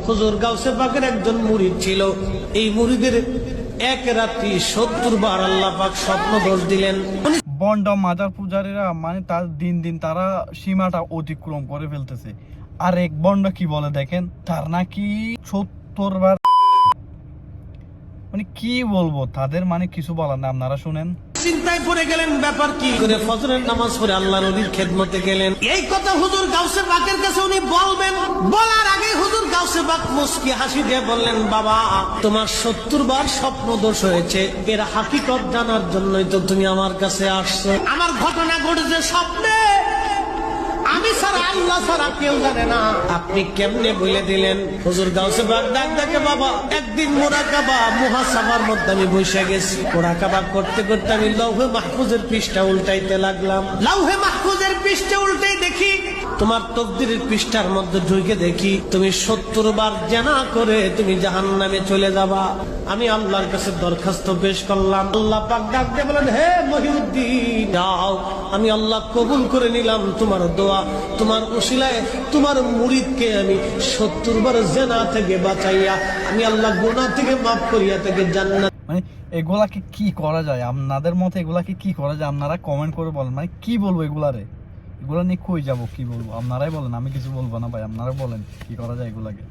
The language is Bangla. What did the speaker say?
হুজুর গাউসে পাকের একজন মুরিদ ছিল। এই মুরিদের এক রাত্রি 70 বার আল্লাহ পাক স্বপ্ন দোষ দিলেন। বন্ড মাজার পূজারীরা মানে তার দিন দিন তারা সীমাটা অতিক্রম করে ফেলতেছে। আর এক বন্ড কি বলে দেখেন, তার নাকি 70 বার, মানে কি বলবো তাদের, মানে কিছু বলার না, আপনারা শুনেন। চিন্তায় পড়ে গেলেন, ব্যাপার কি করে ফজরের নামাজ পড়ে আল্লাহর ওলির খেদমতে গেলেন। এই কথা হুজুর গাউসে পাকের কাছে উনি বলবেন, বলার আগে হুজুর গাউসে পাক মুস্কি হাসি দিয়ে বললেন, বাবা তোমার 70 বার স্বপ্ন দোষ হয়েছে, এর হাকিকত জানার জন্যই তো তুমি আমার কাছে আসছো। আমার ঘটনা ঘটেছে স্বপ্নে, আমি ছাড়া আল্লাহ ছাড়া কেউ জানে না। আপনি কেমনে বলে দিলেন? হুজুর গাউসে পাক ডাক দেখে, বাবা একদিন মুরাকাবা মুহাসাবার মধ্যে আমি বসে গেছি। মুরাকাবা করতে করতে আমি লৌহে মাহফুজের পৃষ্ঠা উল্টাইতে লাগলাম। লৌহে মাহফুজের পৃষ্ঠা উল্টাই দেখি তোমার তকদিরের পৃষ্ঠার মধ্যে ঢুকে দেখি তুমি 70 বার জানা করে তুমি জাহান্নামে চলে যাবা। আমি আল্লাহর কাছে দরখাস্ত পেশ করলাম। আল্লাহ পাক ডাক দিয়ে বলেন, হে মহিউদ্দিন যাও, আমি আল্লাহ কবুল করে নিলাম তোমার দোয়া। তোমার উসিলায় তোমার মুরিদকে আমি 70 বার জেনা থেকে বাঁচাইয়া আমি আল্লাহ গুনাহ থেকে মাফ করিয়া থেকে জান্নাত। মানে এগুলাকে কি করা যায় আপনাদের মতে? এগুলাকে কি করা যায় আপনারা কমেন্ট করে বলেন। মানে কি বলবো এগুলারে, এগুলা নিয়ে কই যাবো, কি বলবো? আপনারাই বলেন, আমি কিছু বলবো না ভাই, আপনারা বলেন কি করা যায় এগুলাকে।